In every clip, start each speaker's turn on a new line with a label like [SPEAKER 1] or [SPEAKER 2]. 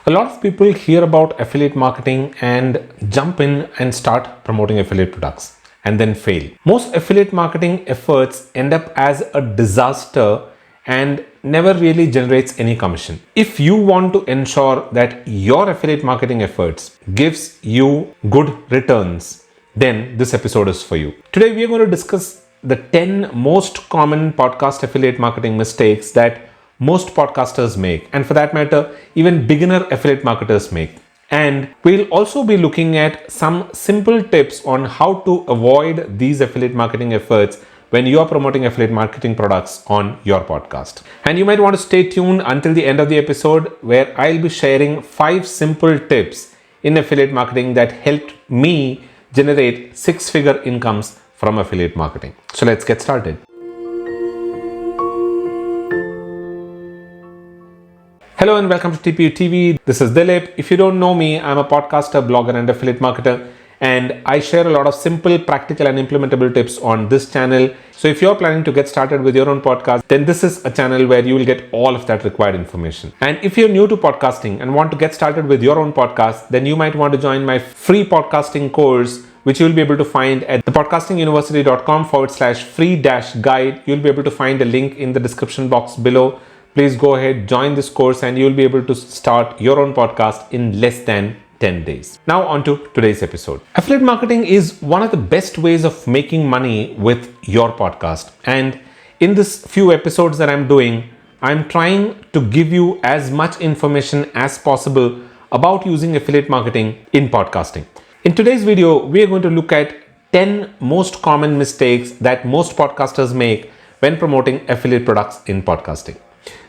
[SPEAKER 1] A lot of people hear about affiliate marketing and jump in and start promoting affiliate products and then fail. Most affiliate marketing efforts end up as a disaster and never really generates any commission. If you want to ensure that your affiliate marketing efforts gives you good returns, then this episode is for you. Today we are going to discuss the 10 most common podcast affiliate marketing mistakes that most podcasters make, and for that matter, even beginner affiliate marketers make. And we'll also be looking at some simple tips on how to avoid these affiliate marketing efforts when you are promoting affiliate marketing products on your podcast. And you might want to stay tuned until the end of the episode, where I'll be sharing 5 simple tips in affiliate marketing that helped me generate 6-figure incomes from affiliate marketing. So let's get started. Hello and welcome to TPU TV. This is Dilip. If you don't know me, I'm a podcaster, blogger and affiliate marketer, and I share a lot of simple, practical and implementable tips on this channel. So if you're planning to get started with your own podcast, then this is a channel where you will get all of that required information. And if you're new to podcasting and want to get started with your own podcast, then you might want to join my free podcasting course, which you'll be able to find at thepodcastinguniversity.com/free-guide. You'll be able to find a link in the description box below. Please go ahead, join this course, and you'll be able to start your own podcast in less than 10 days. Now on to today's episode. Affiliate marketing is one of the best ways of making money with your podcast. And in this few episodes that I'm doing, I'm trying to give you as much information as possible about using affiliate marketing in podcasting. In today's video, we are going to look at 10 most common mistakes that most podcasters make when promoting affiliate products in podcasting.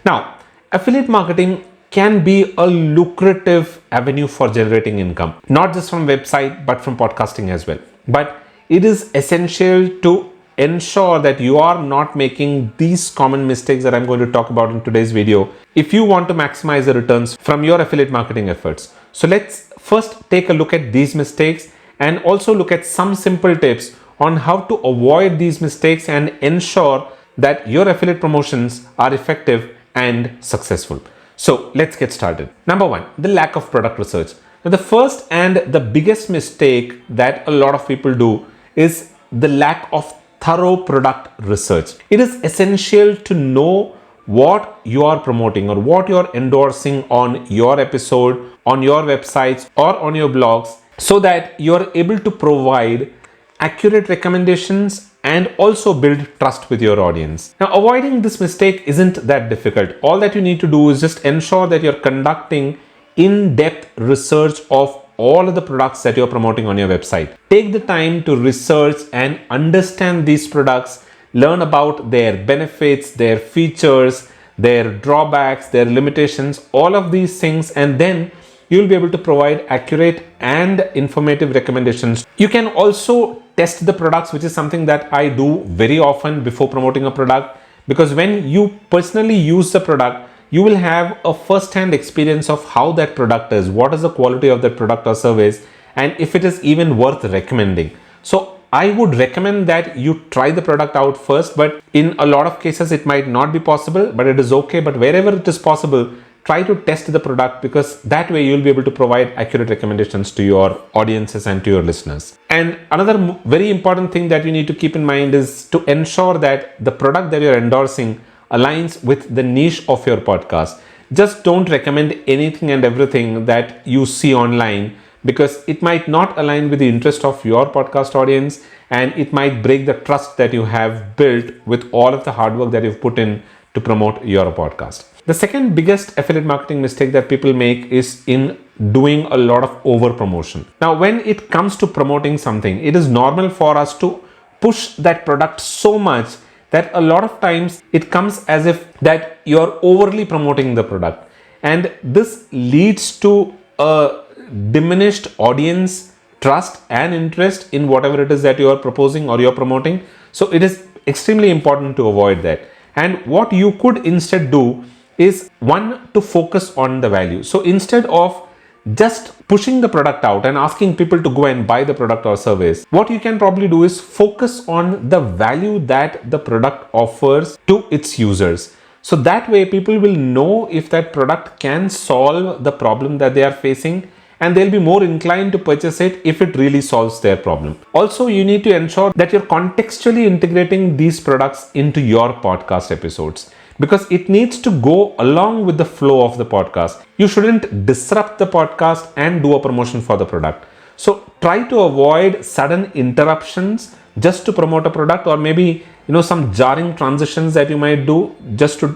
[SPEAKER 1] Now, affiliate marketing can be a lucrative avenue for generating income, not just from website, but from podcasting as well. But it is essential to ensure that you are not making these common mistakes that I'm going to talk about in today's video if you want to maximize the returns from your affiliate marketing efforts. So let's first take a look at these mistakes and also look at some simple tips on how to avoid these mistakes and ensure that your affiliate promotions are effective and successful. So let's get started. Number 1, the lack of product research. Now, the first and the biggest mistake that a lot of people do is the lack of thorough product research. It is essential to know what you are promoting or what you are endorsing on your episode, on your websites or on your blogs, so that you are able to provide accurate recommendations and also build trust with your audience. Now, avoiding this mistake isn't that difficult. All that you need to do is just ensure that you're conducting in-depth research of all of the products that you're promoting on your website. Take the time to research and understand these products, learn about their benefits, their features, their drawbacks, their limitations, all of these things, and then you'll be able to provide accurate and informative recommendations. You can also test the products, which is something that I do very often before promoting a product, because when you personally use the product, you will have a first-hand experience of how that product is, what is the quality of that product or service, and if it is even worth recommending. So I would recommend that you try the product out first, but in a lot of cases it might not be possible, but it is okay. But wherever it is possible, try to test the product, because that way you'll be able to provide accurate recommendations to your audiences and to your listeners. And another very important thing that you need to keep in mind is to ensure that the product that you're endorsing aligns with the niche of your podcast. Just don't recommend anything and everything that you see online, because it might not align with the interest of your podcast audience, and it might break the trust that you have built with all of the hard work that you've put in to promote your podcast. The second biggest affiliate marketing mistake that people make is in doing a lot of over promotion. Now, when it comes to promoting something, it is normal for us to push that product so much that a lot of times it comes as if that you're overly promoting the product, and this leads to a diminished audience trust and interest in whatever it is that you are proposing or you're promoting. So it is extremely important to avoid that. And what you could instead do is, one, to focus on the value. So instead of just pushing the product out and asking people to go and buy the product or service, what you can probably do is focus on the value that the product offers to its users. So that way people will know if that product can solve the problem that they are facing, and they'll be more inclined to purchase it if it really solves their problem. Also, you need to ensure that you're contextually integrating these products into your podcast episodes, because it needs to go along with the flow of the podcast. You shouldn't disrupt the podcast and do a promotion for the product. So try to avoid sudden interruptions just to promote a product, or maybe some jarring transitions that you might do just to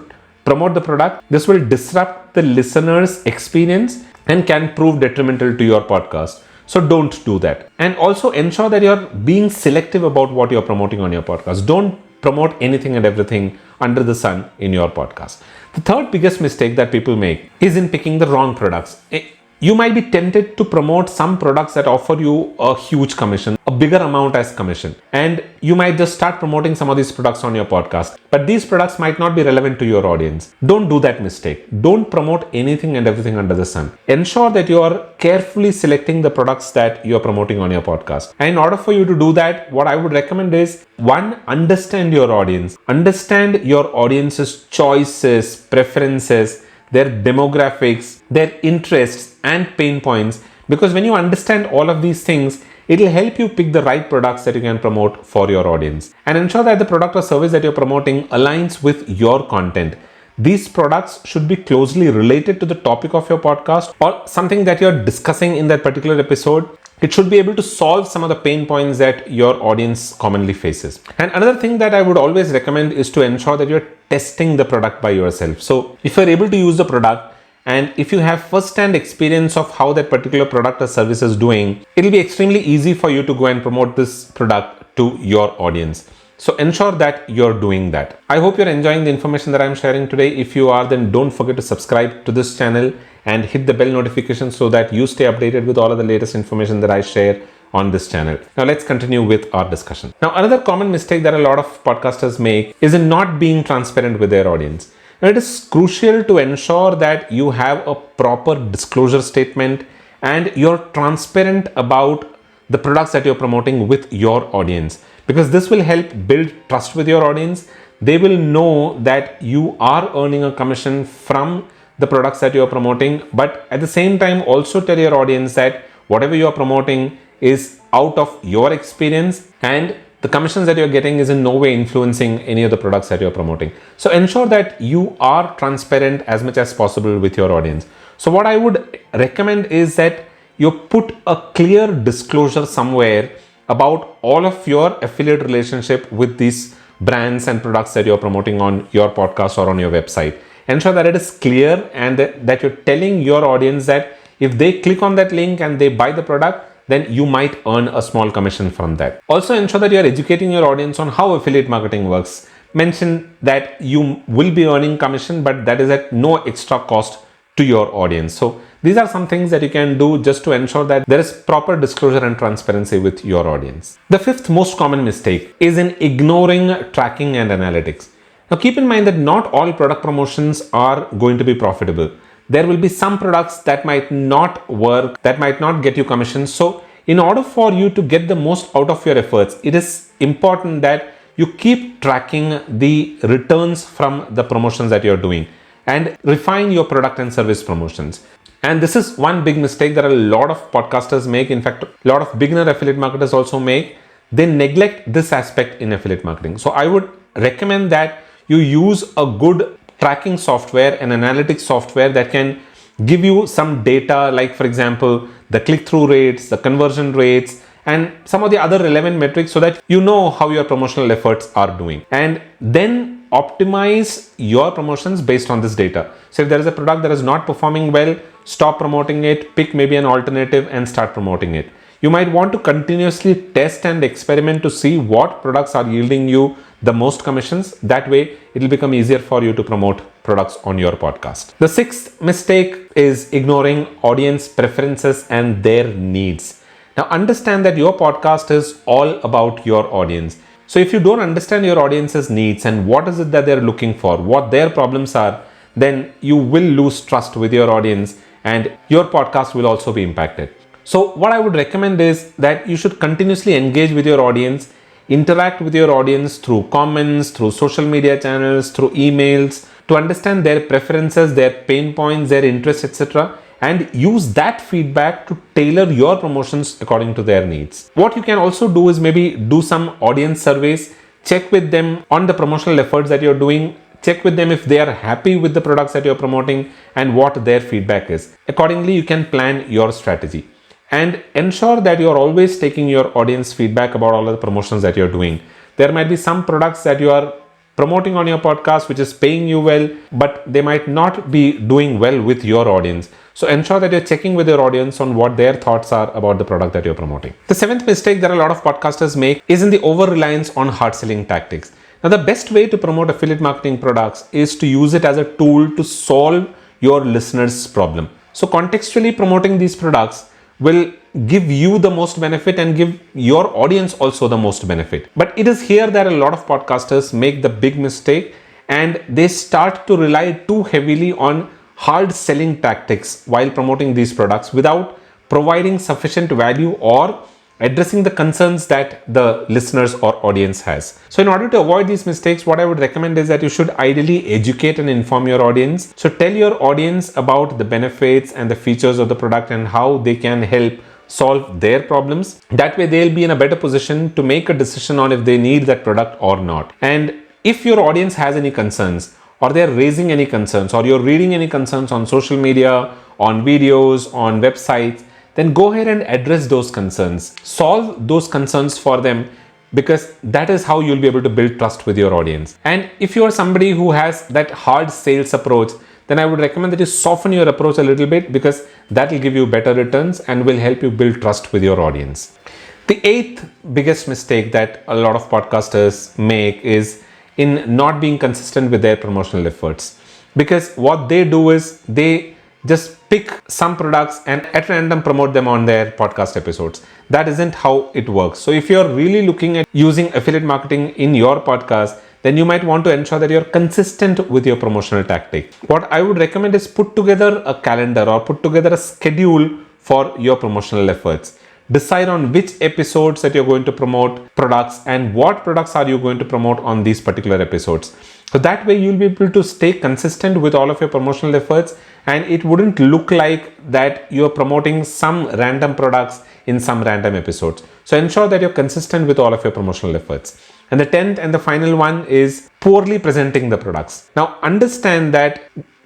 [SPEAKER 1] promote the product. This will disrupt the listener's experience and can prove detrimental to your podcast. So don't do that. And also ensure that you're being selective about what you're promoting on your podcast. Don't promote anything and everything under the sun in your podcast. The third biggest mistake that people make is in picking the wrong products. You might be tempted to promote some products that offer you a huge commission, a bigger amount as commission, and you might just start promoting some of these products on your podcast. But these products might not be relevant to your audience. Don't do that mistake. Don't promote anything and everything under the sun. Ensure that you are carefully selecting the products that you are promoting on your podcast. And in order for you to do that, what I would recommend is, one, understand your audience. Understand your audience's choices, preferences, their demographics, their interests and pain points, because when you understand all of these things, it will help you pick the right products that you can promote for your audience, and ensure that the product or service that you're promoting aligns with your content. These products should be closely related to the topic of your podcast or something that you're discussing in that particular episode. It should be able to solve some of the pain points that your audience commonly faces. And another thing that I would always recommend is to ensure that you're testing the product by yourself. So if you're able to use the product, and if you have first-hand experience of how that particular product or service is doing, it'll be extremely easy for you to go and promote this product to your audience. So ensure that you're doing that. I hope you're enjoying the information that I'm sharing today. If you are, then don't forget to subscribe to this channel and hit the bell notification so that you stay updated with all of the latest information that I share on this channel. Now let's continue with our discussion. Now, another common mistake that a lot of podcasters make is in not being transparent with their audience. Now, it is crucial to ensure that you have a proper disclosure statement and you're transparent about the products that you're promoting with your audience, because this will help build trust with your audience. They will know that you are earning a commission from the products that you're promoting, but at the same time also tell your audience that whatever you're promoting is out of your experience and the commissions that you're getting is in no way influencing any of the products that you're promoting. So ensure that you are transparent as much as possible with your audience. So what I would recommend is that you put a clear disclosure somewhere about all of your affiliate relationship with these brands and products that you're promoting on your podcast or on your website. Ensure that it is clear and that you're telling your audience that if they click on that link and they buy the product, then you might earn a small commission from that. Also ensure that you're educating your audience on how affiliate marketing works. Mention that you will be earning commission, but that is at no extra cost to your audience. So these are some things that you can do just to ensure that there is proper disclosure and transparency with your audience. The fifth most common mistake is in ignoring tracking and analytics. Now keep in mind that not all product promotions are going to be profitable. There will be some products that might not work, that might not get you commissions. So in order for you to get the most out of your efforts, it is important that you keep tracking the returns from the promotions that you're doing and refine your product and service promotions. And this is one big mistake that a lot of podcasters make. In fact, a lot of beginner affiliate marketers also make. They neglect this aspect in affiliate marketing. So I would recommend that you use a good tracking software and analytics software that can give you some data, like for example, the click-through rates, the conversion rates, and some of the other relevant metrics so that you know how your promotional efforts are doing. And then optimize your promotions based on this data. So if there is a product that is not performing well, stop promoting it, pick maybe an alternative and start promoting it. You might want to continuously test and experiment to see what products are yielding you the most commissions. That way, it will become easier for you to promote products on your podcast. The sixth mistake is ignoring audience preferences and their needs. Now, understand that your podcast is all about your audience. So if you don't understand your audience's needs and what is it that they're looking for, what their problems are, then you will lose trust with your audience and your podcast will also be impacted. So what I would recommend is that you should continuously engage with your audience, interact with your audience through comments, through social media channels, through emails, to understand their preferences, their pain points, their interests, etc., and use that feedback to tailor your promotions according to their needs. What you can also do is maybe do some audience surveys, check with them on the promotional efforts that you're doing, check with them if they are happy with the products that you're promoting and what their feedback is. Accordingly, you can plan your strategy and ensure that you're always taking your audience feedback about all of the promotions that you're doing. There might be some products that you are promoting on your podcast which is paying you well, but they might not be doing well with your audience. So ensure that you're checking with your audience on what their thoughts are about the product that you're promoting. The seventh mistake that a lot of podcasters make is in the over-reliance on hard selling tactics. Now, the best way to promote affiliate marketing products is to use it as a tool to solve your listeners' problem. So contextually promoting these products will give you the most benefit and give your audience also the most benefit. But it is here that a lot of podcasters make the big mistake and they start to rely too heavily on hard selling tactics while promoting these products without providing sufficient value or addressing the concerns that the listeners or audience has. So in order to avoid these mistakes, what I would recommend is that you should ideally educate and inform your audience. So tell your audience about the benefits and the features of the product and how they can help solve their problems. That way they'll be in a better position to make a decision on if they need that product or not. And if your audience has any concerns or they're raising any concerns or you're reading any concerns on social media, on videos, on websites, then go ahead and address those concerns. Solve those concerns for them, because that is how you'll be able to build trust with your audience. And if you are somebody who has that hard sales approach, then I would recommend that you soften your approach a little bit, because that will give you better returns and will help you build trust with your audience. The eighth biggest mistake that a lot of podcasters make is in not being consistent with their promotional efforts. Because what they do is they just pick some products and at random promote them on their podcast episodes. That isn't how it works. So if you're really looking at using affiliate marketing in your podcast, then you might want to ensure that you're consistent with your promotional tactic. What I would recommend is put together a calendar or put together a schedule for your promotional efforts. Decide on which episodes that you're going to promote products and what products are you going to promote on these particular episodes. So that way you'll be able to stay consistent with all of your promotional efforts, and it wouldn't look like that you're promoting some random products in some random episodes. So ensure that you're consistent with all of your promotional efforts. And the 10th and the final one is poorly presenting the products. Now understand that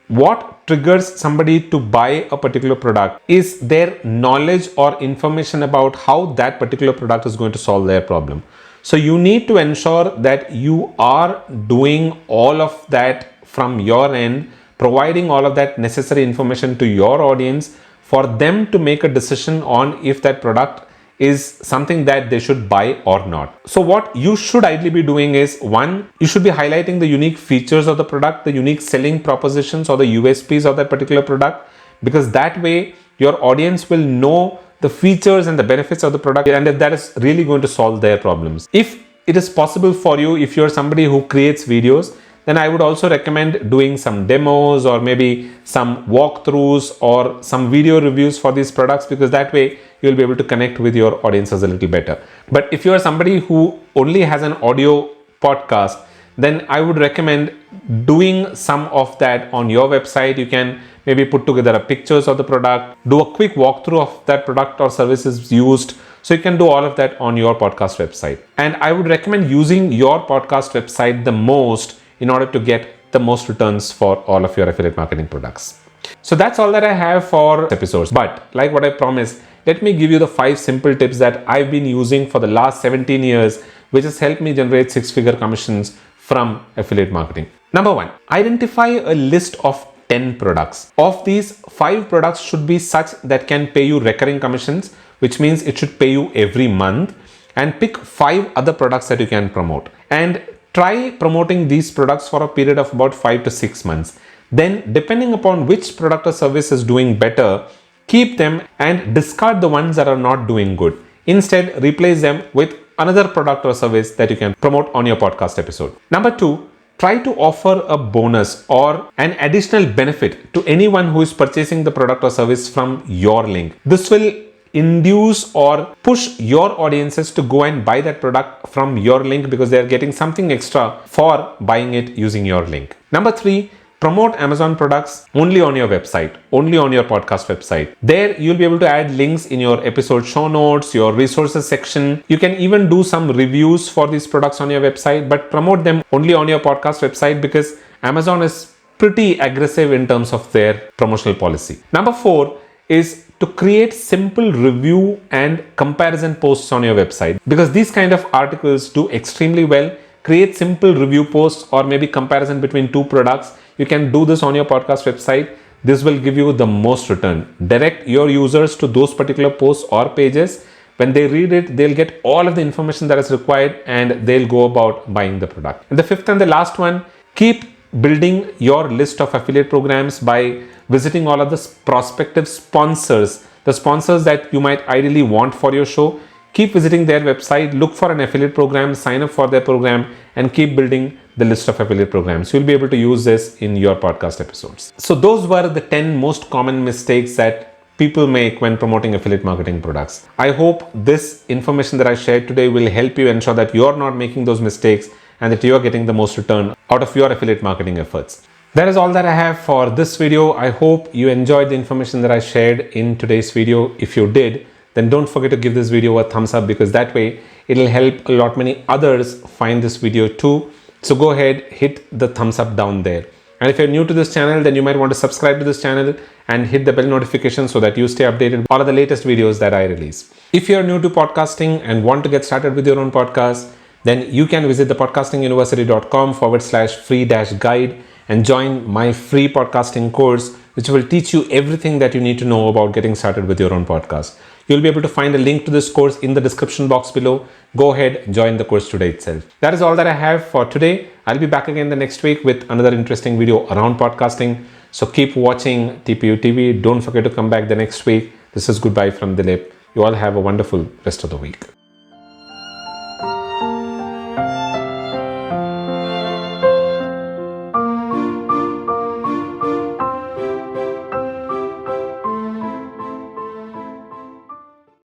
[SPEAKER 1] what triggers somebody to buy a particular product is their knowledge or information about how that particular product is going to solve their problem. So you need to ensure that you are doing all of that from your end, providing all of that necessary information to your audience for them to make a decision on if that product is something that they should buy or not. So what you should ideally be doing is, one, you should be highlighting the unique features of the product, the unique selling propositions or the USPs of that particular product, because that way your audience will know the features and the benefits of the product, and if that is really going to solve their problems. If it is possible for you, if you're somebody who creates videos, then I would also recommend doing some demos or maybe some walkthroughs or some video reviews for these products, because that way you'll be able to connect with your audiences a little better. But if you're somebody who only has an audio podcast, then I would recommend doing some of that on your website. You can maybe put together a pictures of the product, do a quick walkthrough of that product or services used. So you can do all of that on your podcast website. And I would recommend using your podcast website the most in order to get the most returns for all of your affiliate marketing products. So that's all that I have for episodes. But like what I promised, let me give you the 5 simple tips that I've been using for the last 17 years, which has helped me generate 6-figure commissions from affiliate marketing. Number 1, identify a list of 10 products. Of these, 5 products should be such that can pay you recurring commissions, which means it should pay you every month, and pick 5 other products that you can promote. And try promoting these products for a period of about 5 to 6 months. Then, depending upon which product or service is doing better, keep them and discard the ones that are not doing good. Instead, replace them with another product or service that you can promote on your podcast episode. Number 2, try to offer a bonus or an additional benefit to anyone who is purchasing the product or service from your link. This will induce or push your audiences to go and buy that product from your link because they're getting something extra for buying it using your link. Number 3, promote Amazon products only on your website, only on your podcast website. There you'll be able to add links in your episode show notes, your resources section. You can even do some reviews for these products on your website, but promote them only on your podcast website because Amazon is pretty aggressive in terms of their promotional policy. Number 4 is to create simple review and comparison posts on your website because these kind of articles do extremely well. Create simple review posts or maybe comparison between two products. You can do this on your podcast website. This will give you the most return. Direct your users to those particular posts or pages. When they read it, they'll get all of the information that is required and they'll go about buying the product. And the 5th and the last one, keep building your list of affiliate programs by visiting all of the prospective sponsors, the sponsors that you might ideally want for your show. Keep visiting their website, look for an affiliate program, sign up for their program, and keep building the list of affiliate programs. You'll be able to use this in your podcast episodes. So those were the 10 most common mistakes that people make when promoting affiliate marketing products. I hope this information that I shared today will help you ensure that you're not making those mistakes and that you're getting the most return out of your affiliate marketing efforts. That is all that I have for this video. I hope you enjoyed the information that I shared in today's video. If you did, then don't forget to give this video a thumbs up because that way it'll help a lot many others find this video too. So go ahead, hit the thumbs up down there. And if you're new to this channel, then you might want to subscribe to this channel and hit the bell notification so that you stay updated with all of the latest videos that I release. If you're new to podcasting and want to get started with your own podcast, then you can visit the podcastinguniversity.com/free-guide and join my free podcasting course, which will teach you everything that you need to know about getting started with your own podcast. You'll be able to find a link to this course in the description box below. Go ahead, join the course today itself. That is all that I have for today. I'll be back again the next week with another interesting video around podcasting. So keep watching TPU TV. Don't forget to come back the next week. This is goodbye from Dilip. You all have a wonderful rest of the week.